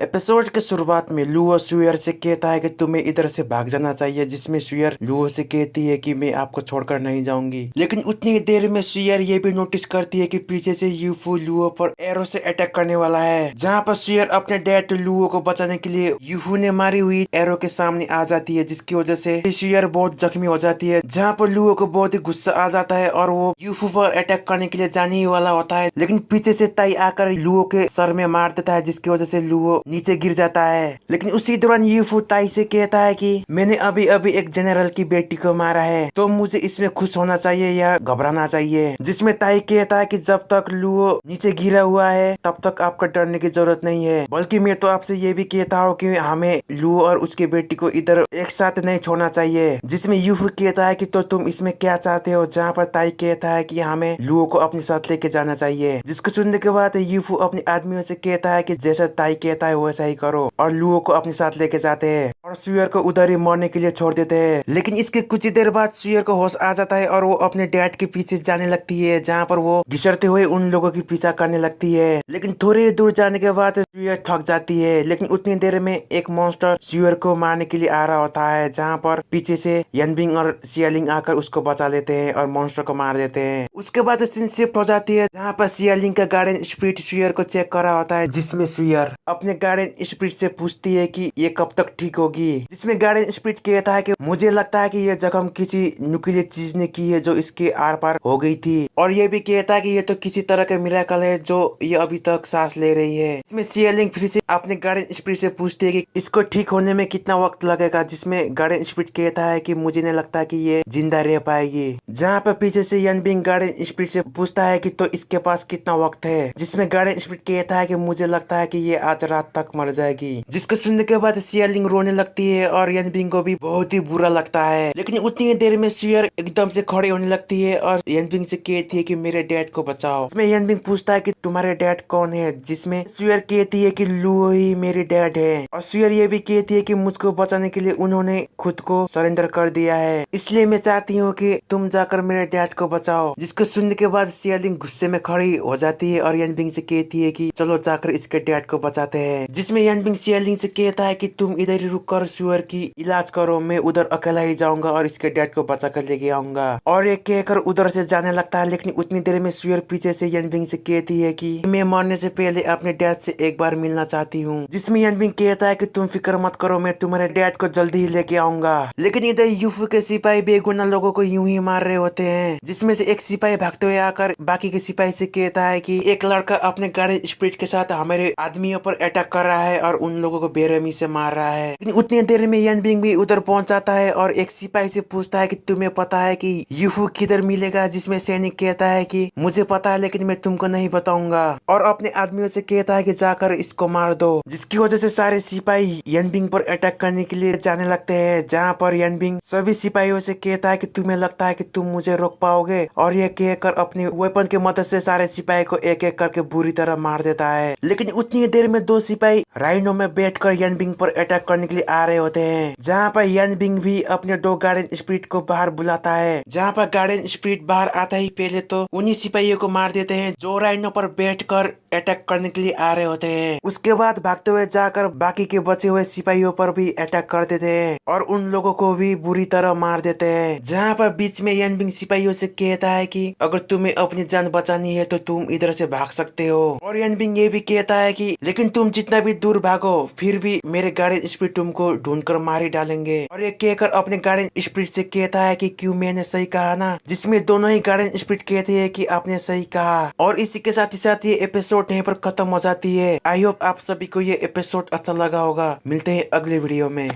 Episode के शुरुआत में लुओ सुयर से कहता है कि तुम्हें इधर से भाग जाना चाहिए, जिसमें सुयर लुओ से कहती है कि मैं आपको छोड़कर नहीं जाऊंगी। लेकिन उतनी देर में सुयर ये भी नोटिस करती है कि पीछे से यूफू लुओ पर एरो से अटैक करने वाला है, जहाँ पर सुयर अपने डैड लुओ को बचाने के लिए यूफू ने मारी हुई एरो के सामने आ जाती है, जिसकी वजह से सुयर बहुत जख्मी हो जाती है। जहाँ पर लुओ को बहुत ही गुस्सा आ जाता है और वो यूफू पर अटैक करने के लिए जाने ही वाला होता है, लेकिन पीछे से ताई आकर लुओ के सर में मार देता है, जिसकी वजह से लुओ नीचे गिर जाता है। लेकिन उसी दौरान यूफू ताई से कहता है कि मैंने अभी अभी एक जनरल की बेटी को मारा है, तो मुझे इसमें खुश होना चाहिए या घबराना चाहिए। जिसमें ताई कहता है कि जब तक लुओ नीचे गिरा हुआ है तब तक आपको डरने की जरूरत नहीं है, बल्कि मैं तो आपसे ये भी कहता हूँ कि हमें लुओ और उसकी बेटी को इधर एक साथ नहीं छोड़ना चाहिए। जिसमें यूफू कहता है कि तो तुम इसमें क्या चाहते हो, जहाँ पर ताई कहता है कि हमें लुओ को अपने साथ लेके जाना चाहिए। जिसको सुनने के बाद यूफू अपने आदमियों से कहता है कि जैसा ताई कहता है वैसा ही करो, और लुओ को अपने साथ लेके जाते हैं और सुयर को उधर ही मरने के लिए छोड़ देते हैं। लेकिन इसके कुछ ही देर बाद सुयर को होश आ जाता है और वो अपने डैड के पीछे जाने लगती है, जहाँ पर वो घिसरते हुए उन लोगों की पीछा करने लगती है। लेकिन थोड़ी दूर जाने के बाद सुयर थक जाती है, लेकिन उतनी देर में एक मॉन्स्टर सुयर को मारने के लिए आ रहा होता है, जहाँ पर पीछे से यनबिंग और सियालिंग आकर उसको बचा लेते हैं और मॉन्स्टर को मार देते हैं। उसके बाद सीन शिफ्ट हो जाती है, जहाँ पर सियालिंग का गार्डन स्पिरिट सुयर को चेक कर रहा होता है, जिसमें सुयर अपने गार्डन स्पिरिट से पूछती है कि ये कब तक ठीक होगी। जिसमें गार्डन स्पिरिट कहता है कि मुझे लगता है कि ये जख्म किसी नुकीली चीज ने की है जो इसके आर पार हो गई थी, और ये भी कहता है कि ये तो किसी तरह का मिरेकल है जो ये अभी तक सांस ले रही है। इसमें सियलिंग फिर से अपने गार्डन स्पिरिट से पूछती है कि इसको ठीक होने में कितना वक्त लगेगा, जिसमें गार्डन स्पिरिट कहता है कि मुझे नहीं लगता कि ये जिंदा रह पाएगी। जहाँ पर पीछे से यनबिंग गार्डन स्पिरिट से पूछता है कि तो इसके पास कितना वक्त है, जिसमें गार्डन स्पिरिट कहता है कि मुझे लगता है कि ये आज रात तक मर जाएगी। जिसको सुनने के बाद सियलिंग रोने लगती है और यनबिंग को भी बहुत ही बुरा लगता है। लेकिन उतनी देर में सुयर एकदम से खड़े होने लगती है और यनबिंग से कहती है कि मेरे डैड को बचाओ। इसमें यनबिंग पूछता है कि तुम्हारे डैड कौन है, जिसमें सुयर कहती है कि लुओ ही मेरे डैड है, और सुयर ये भी कहती है कि मुझको बचाने के लिए उन्होंने खुद को सरेंडर कर दिया है, इसलिए मैं चाहती हूँ कि तुम जाकर मेरे डैड को बचाओ। जिसको सुनने के बाद सियलिंग गुस्से में खड़ी हो जाती है और यनबिंग से कहती है कि चलो जाकर इसके डैड को बचाते हैं। जिसमें यनबिंग सियलिंग से कहता है कि तुम इधर ही रुक कर सुअर की इलाज करो, मैं उधर अकेला ही जाऊंगा और इसके डैड को बचा कर लेके आऊंगा। और ये कहकर उधर से जाने लगता है। लेकिन उतनी देर में सुअर पीछे से यनबिंग से कहती है कि मैं मरने से पहले अपने डैड से एक बार मिलना चाहती हूँ। जिसमें यनबिंग कहता है कि तुम फिक्र मत करो, मैं तुम्हारे डैड को जल्दी ही लेके आऊंगा। लेकिन इधर यूफू के सिपाही बेगुनाह लोगों को यूं ही मार रहे होते हैं, जिसमें से एक सिपाही भागते हुए आकर बाकी के सिपाही से कहता है कि एक लड़का अपने गाड़ी स्पीड के साथ हमारे आदमियों पर अटैक कर रहा है और उन लोगों को बेरहमी से मार रहा है। लेकिन उतनी देर में यनबिंग भी उधर पहुंच जाता है और एक सिपाही से पूछता है कि तुम्हें पता है कि यूफू किधर मिलेगा, जिसमें सैनिक कहता है कि मुझे पता है लेकिन मैं तुमको नहीं बताऊंगा, और अपने आदमियों से कहता है कि जाकर इसको मार दो। जिसकी वजह से सारे सिपाही यनबिंग पर अटैक करने के लिए जाने लगते हैं, जहाँ पर यनबिंग सभी सिपाहियों से कहता है कि तुम्हें लगता है कि तुम मुझे रोक पाओगे, और यह कहकर अपने वेपन की मदद से सारे सिपाही को एक एक करके बुरी तरह मार देता है। लेकिन उतनी देर में दो सिपाही राइनो में बैठकर यनबिंग पर अटैक करने के लिए आ रहे होते हैं, जहाँ पर यनबिंग भी अपने दो गार्डन स्पिरिट को बाहर बुलाता है। जहाँ पर गार्डन स्पिरिट बाहर आता ही पहले तो उन्हीं सिपाहियों को मार देते हैं जो राइनो पर बैठकर अटैक करने के लिए आ रहे होते हैं। उसके बाद भागते हुए जाकर बाकी के बचे हुए सिपाहियों पर भी अटैक कर देते हैं और उन लोगों को भी बुरी तरह मार देते हैं। जहाँ पर बीच में यनबिंग सिपाहियों से कहता है कि अगर तुम्हें अपनी जान बचानी है तो तुम इधर से भाग सकते हो, और यनबिंग ये भी कहता है कि लेकिन तुम जितना भी दूर भागो फिर भी मेरे गार्डन स्पिरिट तुमको ढूंढकर मार ही डालेंगे। और ये कहकर अपने गार्डन स्पिरिट से कहता है कि क्यों मैंने सही कहा ना, जिसमें दोनों ही गार्डन स्पिरिट कहते हैं कि आपने सही कहा। और इसी के साथ ही ये एपिसोड यहीं पर खत्म हो जाती है। आई होप आप सभी को ये एपिसोड अच्छा लगा होगा। मिलते हैं अगले वीडियो में।